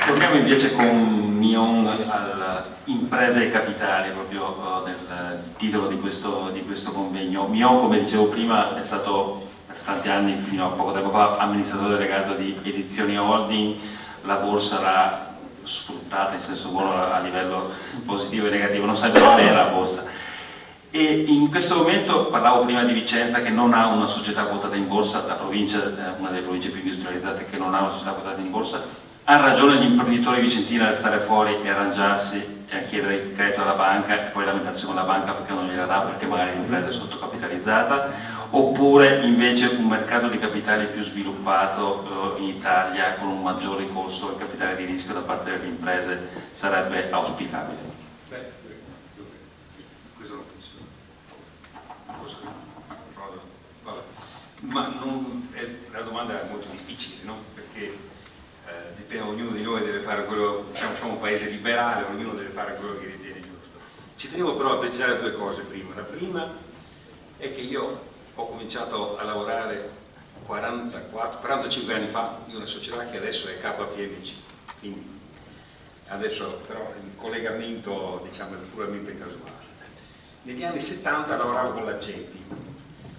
Torniamo invece con Mion al imprese e capitali, proprio nel titolo di questo convegno. Mion, come dicevo prima, è stato per tanti anni, fino a poco tempo fa, amministratore delegato di Edizioni Holding. La borsa l'ha sfruttata in senso buono a livello positivo e negativo, non sempre non era la borsa. E in questo momento, parlavo prima di Vicenza che non ha una società quotata in borsa, la provincia, una delle province più industrializzate che non ha una società quotata in borsa. Ha ragione gli imprenditori vicentini a restare fuori e arrangiarsi e a chiedere il credito alla banca e poi lamentarsi con la banca perché non gliela dà, perché magari l'impresa è sottocapitalizzata, oppure invece un mercato di capitali più sviluppato in Italia con un maggior ricorso al capitale di rischio da parte delle imprese sarebbe auspicabile? Beh, questa è una posizione. Ma la domanda è molto difficile, no? Perché dipende, ognuno di noi deve fare quello, siamo un paese liberale, ognuno deve fare quello che ritiene giusto. Ci tenevo però a precisare due cose prima. La prima è che io ho cominciato a lavorare 45 anni fa in una società che adesso è KPMG, quindi adesso però il collegamento diciamo è puramente casuale. Negli anni 70 lavoravo con la GEPI,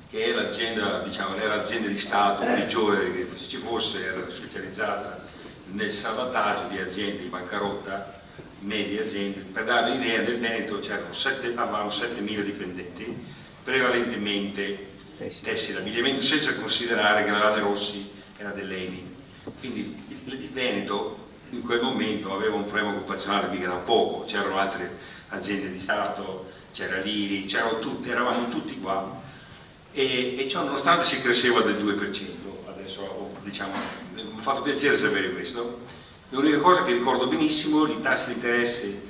che è l'azienda, diciamo, era l'azienda di Stato peggiore che ci fosse, era specializzata nel salvataggio di aziende in bancarotta, medie aziende. Per dare un'idea, nel Veneto avevamo 7.000 dipendenti, prevalentemente tessile, abbigliamento, senza considerare che la Lana Rossi era dell'ENI. Quindi il Veneto in quel momento aveva un problema occupazionale mica da poco, c'erano altre aziende di Stato, c'era l'IRI, eravamo tutti qua. E ciò nonostante si cresceva del 2%, adesso diciamo, mi ha fatto piacere sapere questo. L'unica cosa che ricordo benissimo, i tassi di interesse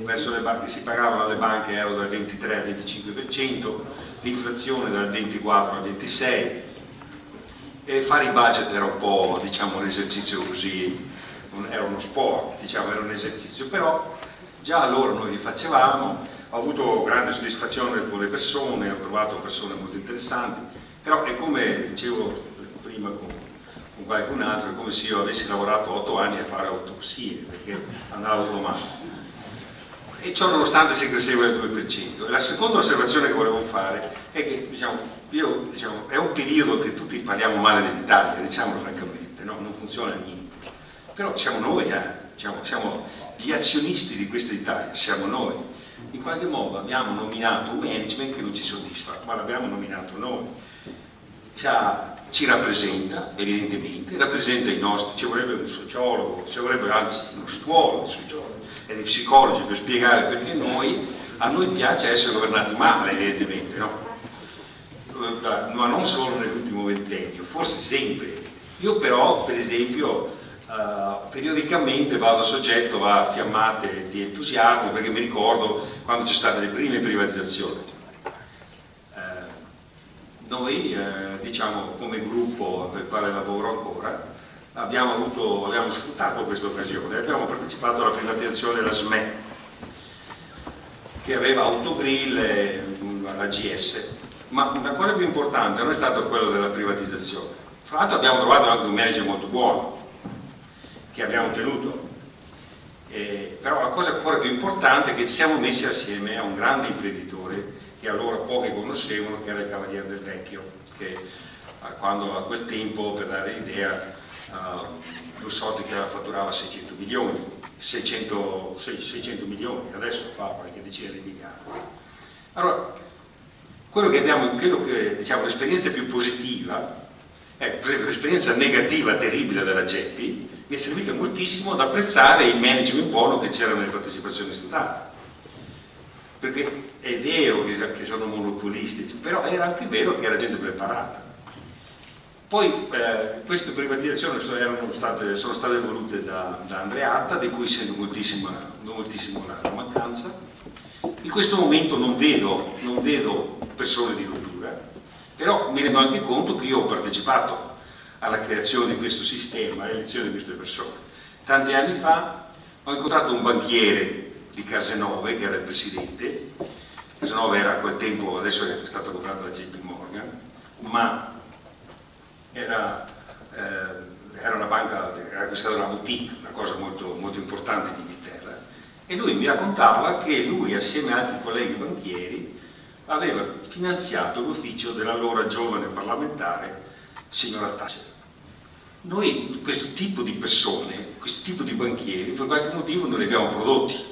verso le banche, si pagavano alle banche erano dal 23 al 25%, l'inflazione dal 24 al 26%, e fare i budget era un po', diciamo, un esercizio così, era uno sport, diciamo, era un esercizio, però già allora noi li facevamo. Ho avuto grande soddisfazione con le persone, ho trovato persone molto interessanti, però è come dicevo prima con qualcun altro, è come se io avessi lavorato 8 anni a fare autopsie, perché andava tutto male. E ciò nonostante si cresceva del 2%. E la seconda osservazione che volevo fare è che è un periodo che tutti parliamo male dell'Italia, diciamolo francamente, no? Non funziona niente. Però siamo noi, siamo gli azionisti di questa Italia, siamo noi. In qualche modo abbiamo nominato un management che non ci soddisfa, ma l'abbiamo nominato noi. Ci rappresenta, evidentemente, rappresenta i nostri, ci vorrebbe un sociologo, ci vorrebbe anzi uno stuolo di sociologi e di psicologi per spiegare perché a noi piace essere governati male, evidentemente, no? Ma non solo nell'ultimo ventennio, forse sempre. Io però, per esempio, periodicamente vado soggetto a fiammate di entusiasmo perché mi ricordo quando c'è state le prime privatizzazioni. Noi diciamo come gruppo per il quale lavoro ancora abbiamo sfruttato questa occasione, abbiamo partecipato alla privatizzazione della SME che aveva Autogrill e la GS, ma la cosa più importante non è stato quello della privatizzazione. Fra l'altro abbiamo trovato anche un manager molto buono che abbiamo tenuto, però la cosa ancora più importante è che ci siamo messi assieme a un grande imprenditore che allora pochi conoscevano, che era il Cavaliere del Vecchio, che quando a quel tempo, per dare l'idea, Luxottica fatturava 600 milioni, 600 milioni, adesso fa qualche decina di miliardi. Allora, credo che diciamo, l'esperienza più positiva, per esempio l'esperienza negativa terribile della GEPI, mi è servita moltissimo ad apprezzare il management buono che c'era nelle partecipazioni statali, perché è vero che sono monopolistici, però era anche vero che era gente preparata. Poi queste privatizzazioni sono state volute da Andreatta, di cui sento moltissimo la mancanza. In questo momento non vedo persone di rottura, però mi rendo anche conto che io ho partecipato alla creazione di questo sistema, all'elezione di queste persone. Tanti anni fa ho incontrato un banchiere di Casenove, che era il presidente. Casenove era a quel tempo, adesso è stato comprato da JP Morgan, ma era una banca, era acquistato una boutique, una cosa molto, molto importante in Inghilterra, e lui mi raccontava che lui, assieme a altri colleghi banchieri, aveva finanziato l'ufficio dell'allora giovane parlamentare signora Thatcher. Noi questo tipo di persone, questo tipo di banchieri, per qualche motivo non li abbiamo prodotti,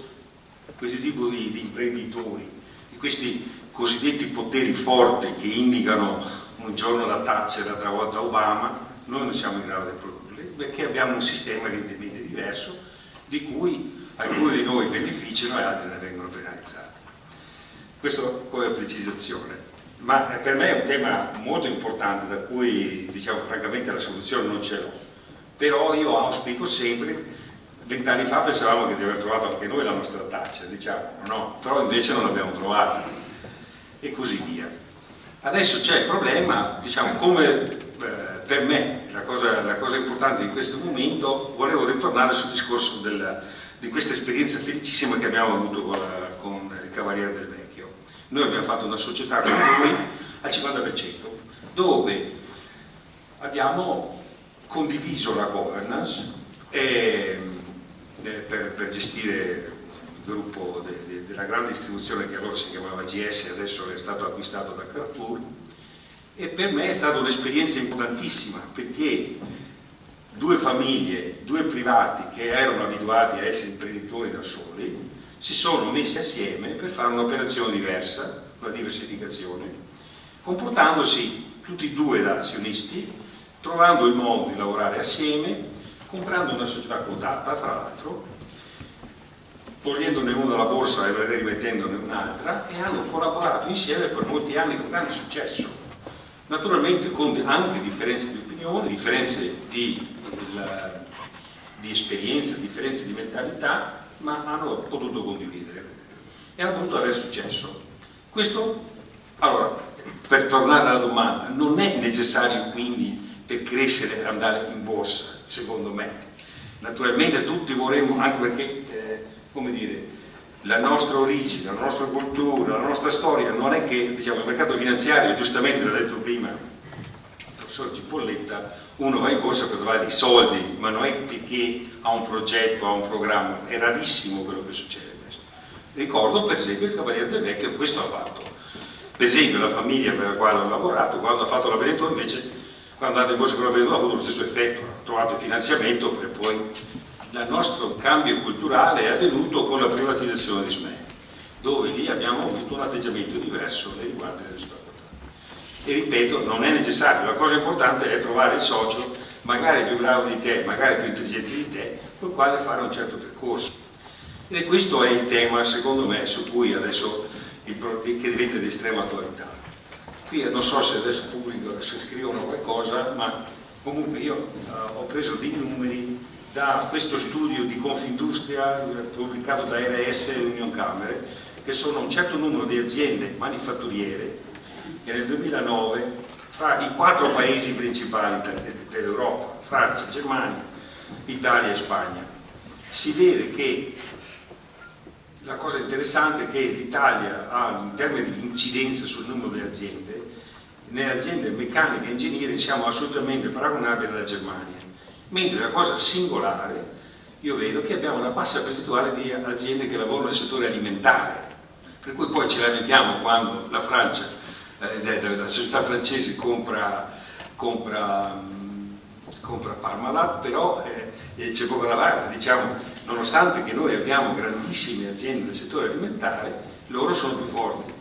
questo tipo di imprenditori, di questi cosiddetti poteri forti che indicano un giorno la Thatcher, l'altra volta Obama, noi non siamo in grado di produrli, perché abbiamo un sistema evidentemente diverso, di cui alcuni di noi beneficiano e altri ne vengono penalizzati. Questo come precisazione. Ma per me è un tema molto importante da cui, diciamo, francamente la soluzione non ce l'ho. Però io auspico sempre, 20 anni fa pensavamo che di aver trovato anche noi la nostra Thatcher, diciamo, no, però invece non l'abbiamo trovata, e così via. Adesso c'è il problema, diciamo, come per me la cosa importante di questo momento, volevo ritornare sul discorso di questa esperienza felicissima che abbiamo avuto con il Cavaliere del Vecchio. Noi abbiamo fatto una società con lui al 50%, dove abbiamo condiviso la governance per gestire il gruppo della grande distribuzione che allora si chiamava GS e adesso è stato acquistato da Carrefour, e per me è stata un'esperienza importantissima, perché due famiglie, due privati che erano abituati a essere imprenditori da soli si sono messi assieme per fare un'operazione diversa, una diversificazione, comportandosi tutti e due da azionisti, trovando il modo di lavorare assieme, comprando una società quotata, fra l'altro, togliendone una dalla borsa e rimettendone un'altra, e hanno collaborato insieme per molti anni con grande successo. Naturalmente con anche differenze di opinione, differenze di esperienza, differenze di mentalità, ma hanno potuto condividere e hanno potuto avere successo. Questo, allora, per tornare alla domanda, non è necessario quindi per crescere andare in borsa, secondo me. Naturalmente tutti vorremmo, anche perché, come dire, la nostra origine, la nostra cultura, la nostra storia non è che, diciamo, il mercato finanziario, giustamente l'ha detto prima il professor Cipolletta, uno va in borsa per trovare dei soldi, ma non è perché ha un progetto, ha un programma, è rarissimo quello che succede questo. Ricordo per esempio il Cavaliere del Vecchio questo ha fatto. Per esempio la famiglia per la quale ho lavorato, quando ha fatto la Benetton, invece quando è andato in borsa con la Benetton ha avuto lo stesso effetto, ha trovato il finanziamento per poi il nostro cambio culturale è avvenuto con la privatizzazione di SME, dove lì abbiamo avuto un atteggiamento diverso nei riguardi delle società. E ripeto, non è necessario, la cosa importante è trovare il socio, magari più bravo di te, magari più intelligente di te, col quale fare un certo percorso. E questo è il tema, secondo me, su cui adesso che diventa di estrema attualità. Qui non so se adesso pubblico, se scrivono qualcosa, ma comunque io ho preso dei numeri da questo studio di Confindustria pubblicato da RS e Unioncamere, che sono un certo numero di aziende manifatturiere che nel 2009 fra i 4 paesi principali dell'Europa, Francia, Germania, Italia e Spagna, si vede che la cosa interessante è che l'Italia ha, in termini di incidenza sul numero delle aziende, nelle aziende meccaniche e ingegneri siamo assolutamente paragonabili alla Germania, mentre la cosa singolare, io vedo che abbiamo una bassa percentuale di aziende che lavorano nel settore alimentare, per cui poi ci lamentiamo quando la Francia, la società francese compra Parmalat, però c'è poco da fare, diciamo, nonostante che noi abbiamo grandissime aziende nel settore alimentare, loro sono più forti.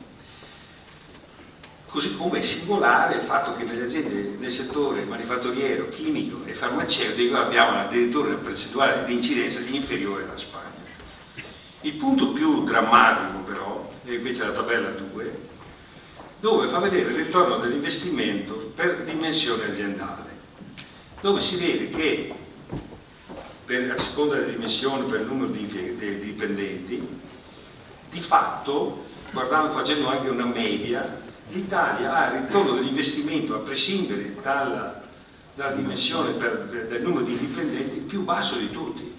Così come è singolare il fatto che nelle aziende del settore manifatturiero, chimico e farmaceutico abbiamo addirittura una percentuale di incidenza inferiore alla Spagna. Il punto più drammatico però è invece la tabella 2, dove fa vedere il ritorno dell'investimento per dimensione aziendale, dove si vede che a seconda delle dimensioni, per il numero di dipendenti, di fatto, facendo anche una media, l'Italia ha il ritorno dell'investimento, a prescindere dalla dimensione del numero di dipendenti, più basso di tutti.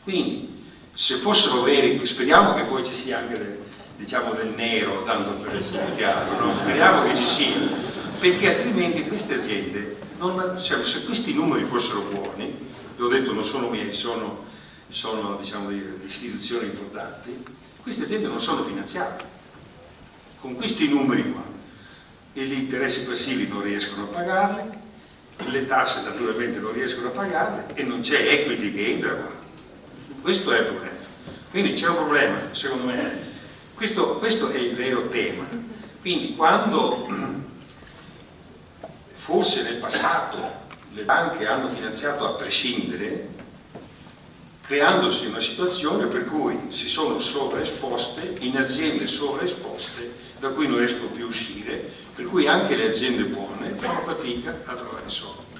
Quindi, se fossero veri, speriamo che poi ci sia anche del nero, tanto per essere chiaro, no? Speriamo che ci sia, perché altrimenti queste aziende, se questi numeri fossero buoni, l'ho detto, non sono miei, sono diciamo, di istituzioni importanti, queste aziende non sono finanziate. Con questi numeri qua, e gli interessi passivi non riescono a pagarli, le tasse naturalmente non riescono a pagarle e non c'è equity che entra qua. Questo è il problema. Quindi c'è un problema, secondo me, questo è il vero tema. Quindi quando forse nel passato le banche hanno finanziato a prescindere, creandosi una situazione per cui si sono sovraesposte in aziende sovraesposte da cui non riescono più a uscire, per cui anche le aziende buone fanno fatica a trovare soldi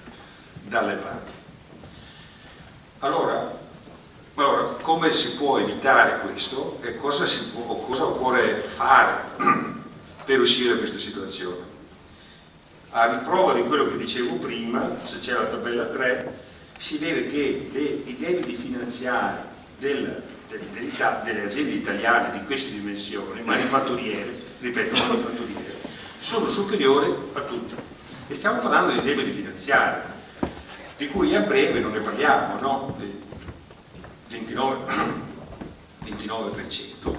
dalle banche. Allora, come si può evitare questo e cosa occorre fare per uscire da questa situazione? A riprova di quello che dicevo prima, se c'è la tabella 3, si vede che i debiti finanziari delle aziende italiane di queste dimensioni, manifatturiere, sono superiori a tutte. E stiamo parlando di debiti finanziari, di cui a breve non ne parliamo, no? 29%.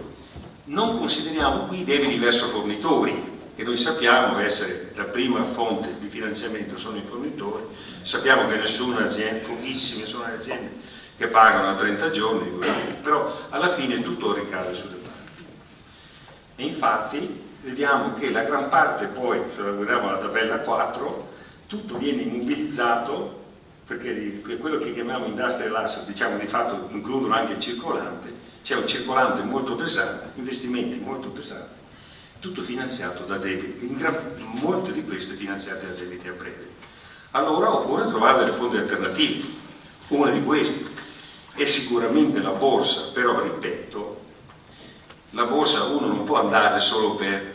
Non consideriamo qui i debiti verso fornitori, che noi sappiamo essere la prima fonte di finanziamento sono i fornitori. Sappiamo che nessuna azienda, pochissime sono le aziende che pagano a 30 giorni, però alla fine tutto ricade sulle banche. E infatti vediamo che la gran parte poi, se la guardiamo alla tabella 4, tutto viene immobilizzato, perché quello che chiamiamo industrial asset, diciamo di fatto includono anche il circolante, c'è un circolante molto pesante, investimenti molto pesanti, tutto finanziato da debiti, molto di questo è finanziato da debiti a breve. Allora occorre trovare delle fonti alternative. Una di queste è sicuramente la borsa, però ripeto, la borsa uno non può andare solo per,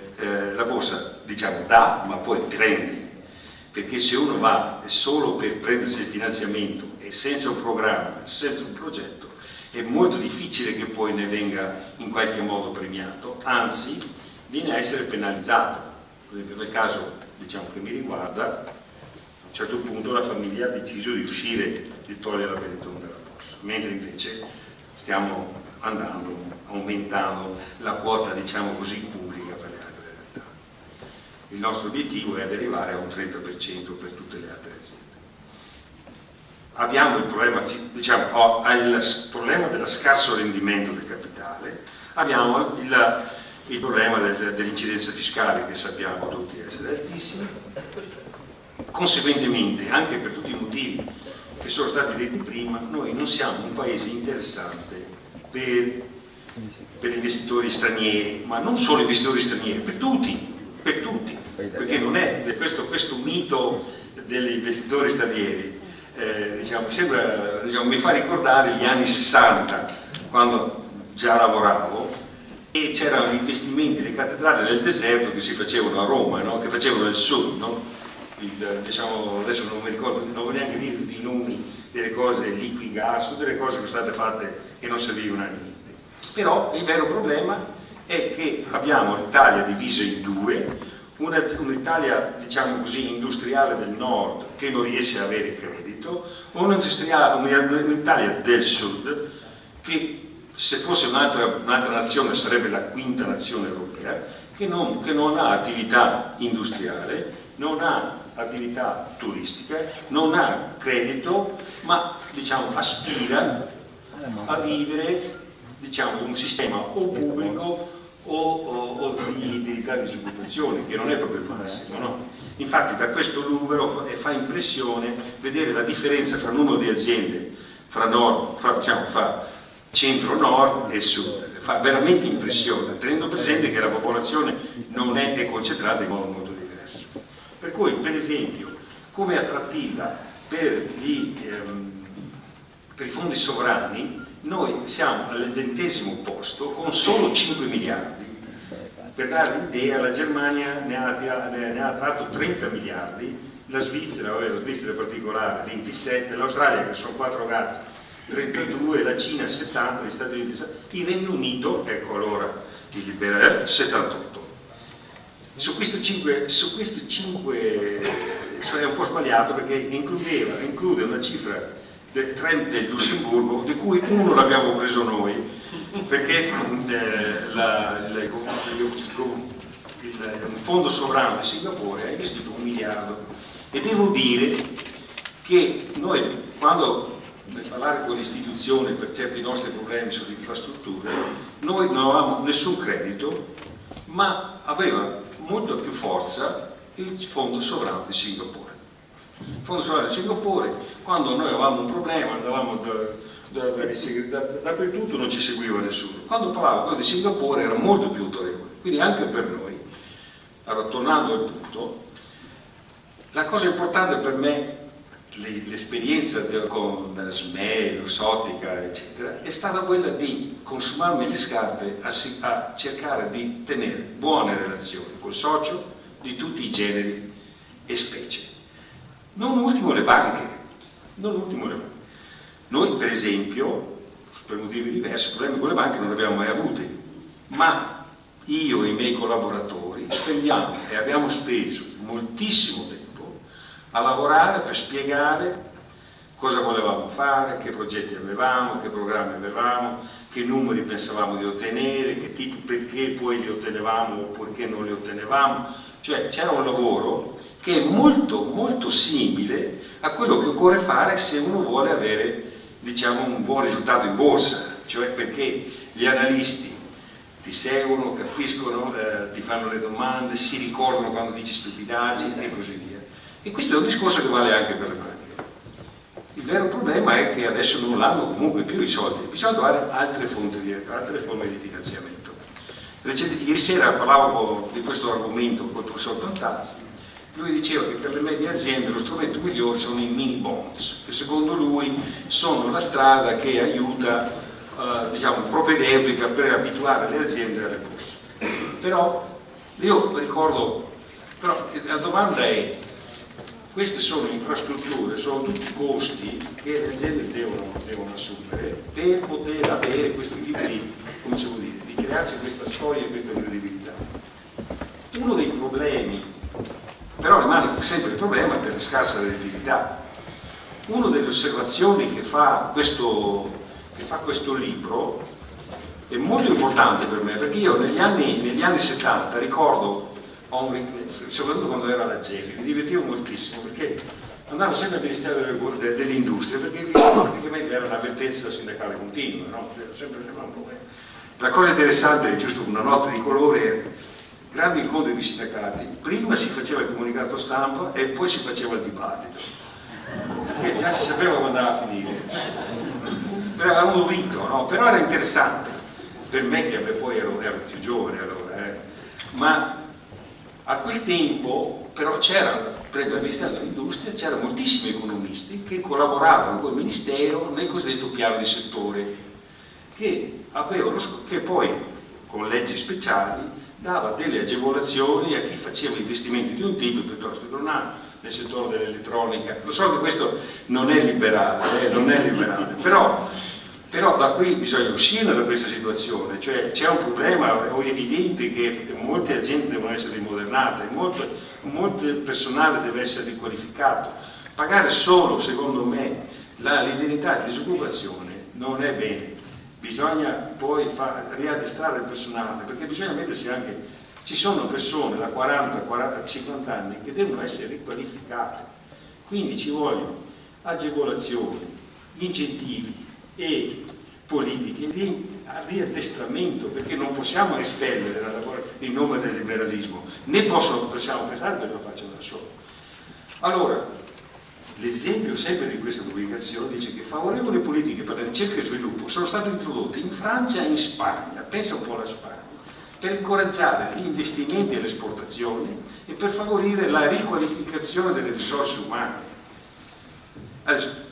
la borsa diciamo dà, ma poi prendi, perché se uno va solo per prendersi il finanziamento e senza un programma, senza un progetto, è molto difficile che poi ne venga in qualche modo premiato, anzi viene a essere penalizzato. Per esempio nel caso diciamo, che mi riguarda, a un certo punto la famiglia ha deciso di uscire, di togliere la Benetton dalla borsa, mentre invece stiamo aumentando la quota diciamo così pubblica per le altre realtà. Il nostro obiettivo è arrivare a un 30% per tutte le altre aziende. Abbiamo il problema, diciamo, il problema dello scarso rendimento del capitale, abbiamo il problema dell'incidenza fiscale che sappiamo tutti essere altissima, conseguentemente anche per tutti i motivi che sono stati detti prima, noi non siamo un paese interessante per gli investitori stranieri, ma non solo investitori stranieri, per tutti, perché non è questo mito degli investitori stranieri, diciamo, mi fa ricordare gli anni 60, quando già lavoravo, e c'erano gli investimenti delle cattedrali del deserto che si facevano a Roma, no? Che facevano il sud, no? Diciamo, adesso non mi ricordo, non voglio neanche dire tutti i nomi delle cose, Liquigas, delle cose che sono state fatte che non servivano a niente. Però il vero problema è che abbiamo l'Italia divisa in due, un'Italia diciamo così industriale del nord che non riesce a avere credito, un'Italia del sud che se fosse un'altra nazione sarebbe la quinta nazione europea, che non ha attività industriale, non ha attività turistica, non ha credito, ma diciamo aspira a vivere diciamo in un sistema o pubblico o di disoccupazione, che non è proprio il massimo, no? Infatti da questo numero fa impressione vedere la differenza fra il numero di aziende fra centro-nord e sud, fa veramente impressione, tenendo presente che la popolazione non è concentrata in modo molto diverso. Per cui, per esempio, come attrattiva per i fondi sovrani, noi siamo al 20° posto con solo 5 miliardi. Per dare un'idea, la Germania ne ha attratto 30 miliardi, la Svizzera in particolare 27, l'Australia che sono 4 gatti 32, la Cina 70, gli Stati Uniti 70, il Regno Unito, ecco allora il liberale, 78. Su questi 5 è un po' sbagliato perché include una cifra del trend del Lussemburgo, di cui uno l'abbiamo preso noi, perché un fondo sovrano di Singapore ha investito 1 miliardo. E devo dire che noi, quando per parlare con le istituzioni per certi nostri problemi sulle infrastrutture, noi non avevamo nessun credito, ma aveva molto più forza il fondo sovrano di Singapore. Il fondo sovrano di Singapore, quando noi avevamo un problema, andavamo dappertutto, non ci seguiva nessuno. Quando parlavo quello di Singapore era molto più autorevole, quindi anche per noi. Allora, tornando al punto, la cosa importante per me, l'esperienza con SME, Luxottica, eccetera, è stata quella di consumarmi le scarpe a cercare di tenere buone relazioni col socio di tutti i generi e specie. Non ultimo le banche. Noi, per esempio, per motivi diversi, problemi con le banche non ne abbiamo mai avuti, ma io e i miei collaboratori spendiamo e abbiamo speso moltissimo tempo a lavorare per spiegare cosa volevamo fare, che progetti avevamo, che programmi avevamo, che numeri pensavamo di ottenere, che tipi, perché poi li ottenevamo o perché non li ottenevamo. Cioè c'era un lavoro che è molto molto simile a quello che occorre fare se uno vuole avere, diciamo, un buon risultato in borsa, cioè perché gli analisti ti seguono, capiscono, ti fanno le domande, si ricordano quando dici stupidaggini e così via. E questo è un discorso che vale anche per le banche. Il vero problema è che adesso non hanno comunque più i soldi, bisogna trovare altre forme di finanziamento. Ieri sera parlavo di questo argomento con il professor Tantazzi. Lui diceva che per le medie aziende lo strumento migliore sono i mini bonds, che secondo lui sono la strada che aiuta, diciamo, propedeutica per abituare le aziende alle borse. Però io ricordo, la domanda è: queste sono infrastrutture, sono tutti costi che le aziende devono assumere per poter avere questo tipo di, come si può dire, di crearsi questa storia e questa credibilità. Uno dei problemi, però rimane sempre il problema della scarsa redditività. Una delle osservazioni che fa questo libro è molto importante per me, perché io negli anni 70 ricordo, soprattutto quando ero alla GEFI, mi divertivo moltissimo perché andavo sempre al Ministero delle Industrie, perché lì praticamente era un'avvertenza sindacale continua, no? Era sempre un problema. La cosa interessante, giusto una nota di colore, grandi incontri di sindacati, prima si faceva il comunicato stampa e poi si faceva il dibattito, perché già si sapeva quando andava a finire. Era un rito, no? Però era interessante per me, che poi ero più giovane allora, ma a quel tempo però c'era, per il Ministero dell'Industria, c'erano moltissimi economisti che collaboravano col Ministero nel cosiddetto piano di settore, che poi con leggi speciali dava delle agevolazioni a chi faceva investimenti di un tipo piuttosto che un altro nel settore dell'elettronica. Lo so che questo non è liberale, però da qui bisogna uscire da questa situazione, cioè c'è un problema evidente che molte aziende devono essere rimodernate, molto personale deve essere riqualificato. Pagare solo, secondo me, l'indennità di disoccupazione non è bene, bisogna poi riaddestrare il personale, perché bisogna mettersi anche, ci sono persone da 40-50 anni che devono essere riqualificate, quindi ci vogliono agevolazioni, incentivi e politiche di addestramento, perché non possiamo espellere in nome del liberalismo, né possiamo pensare che lo facciano da solo. Allora, l'esempio sempre di questa pubblicazione dice che favorevoli politiche per la ricerca e sviluppo sono state introdotte in Francia e in Spagna, pensa un po' alla Spagna, per incoraggiare gli investimenti e le esportazioni e per favorire la riqualificazione delle risorse umane. Adesso,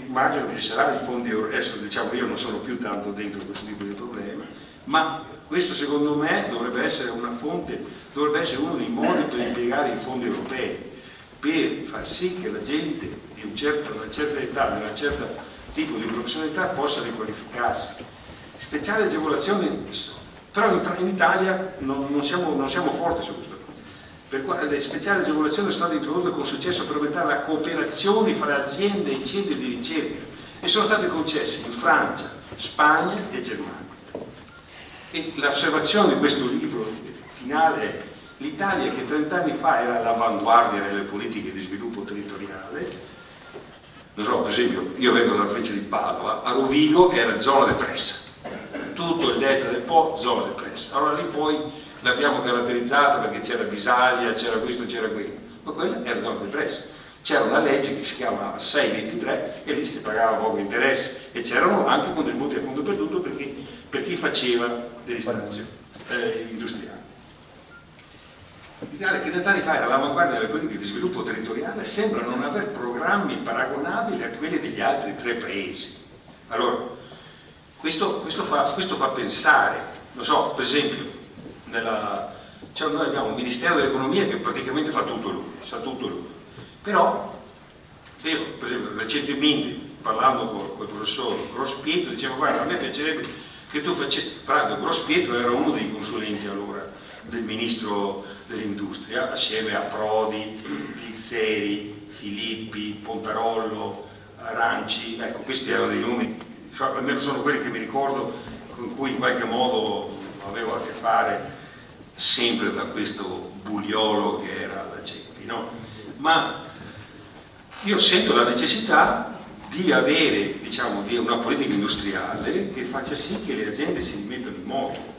immagino che ci saranno i fondi europei, adesso diciamo io non sono più tanto dentro questo tipo di problema, ma questo secondo me dovrebbe essere una fonte, dovrebbe essere uno dei modi per impiegare i fondi europei, per far sì che la gente di una certa età, di un certo tipo di professionalità possa riqualificarsi. Speciali agevolazioni, però in Italia non siamo forti su questo. Le speciali agevolazioni sono state introdotte con successo per aumentare la cooperazione fra aziende e centri di ricerca. e sono state concesse in Francia, Spagna e Germania. E l'osservazione di questo libro finale è: l'Italia, che 30 anni fa era all'avanguardia nelle politiche di sviluppo territoriale, non so, per esempio, io vengo dalla provincia di Padova, a Rovigo era zona depressa, tutto il delta del Po, zona depressa. Allora lì poi l'abbiamo caratterizzata perché c'era Bisaglia, c'era questo, c'era quello, ma quella era zona depressa. C'era una legge che si chiamava 623 e lì si pagava poco interesse e c'erano anche contributi a fondo perduto per chi faceva delle installazioni industriali. L'Italia, che 30 anni fa era all'avanguardia delle politiche di sviluppo territoriale, sembra non aver programmi paragonabili a quelli degli altri 3 paesi. Allora, questo fa pensare, non so, per esempio, noi abbiamo un Ministero dell'Economia che praticamente fa tutto lui, sa tutto lui. Però, io, per esempio, recentemente, parlando con il professor Grospietro, dicevo: guarda, a me piacerebbe che tu facessi. Franco Grospietro era uno dei consulenti allora del ministro dell'industria, assieme a Prodi, Lizzeri, Filippi, Pontarollo, Ranci. Ecco, questi erano dei nomi, almeno sono quelli che mi ricordo, con cui in qualche modo avevo a che fare, sempre da questo bugliolo che era la Ceppi, no? Ma io sento la necessità di avere, diciamo, una politica industriale che faccia sì che le aziende si rimettano in moto.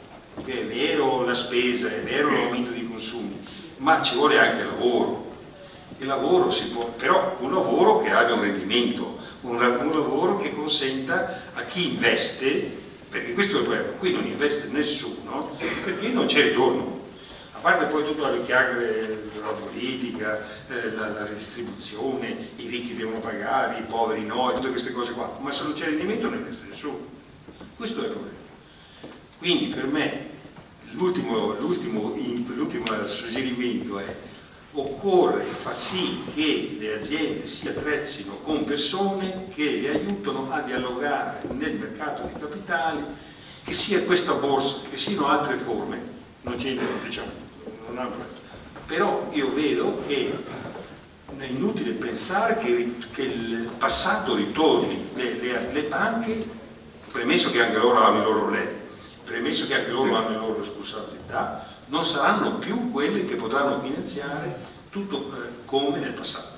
Che è vero la spesa, è vero l'aumento dei consumi, ma ci vuole anche lavoro. Il lavoro si può, però un lavoro che abbia un rendimento, un lavoro che consenta a chi investe, perché questo è il problema: qui non investe nessuno perché non c'è ritorno. A parte poi tutte le chiacchiere della politica, la redistribuzione, i ricchi devono pagare, i poveri no, e tutte queste cose qua, ma se non c'è rendimento non investe nessuno. Questo è il problema. Quindi per me l'ultimo suggerimento è: occorre far sì che le aziende si attrezzino con persone che le aiutano a dialogare nel mercato dei capitali, che sia questa borsa, che siano altre forme, non c'entra, diciamo, non ha. Però io vedo che è inutile pensare che il passato ritorni. Le banche, premesso che anche loro hanno i loro problemi, premesso che anche loro hanno le loro responsabilità, non saranno più quelle che potranno finanziare tutto come nel passato.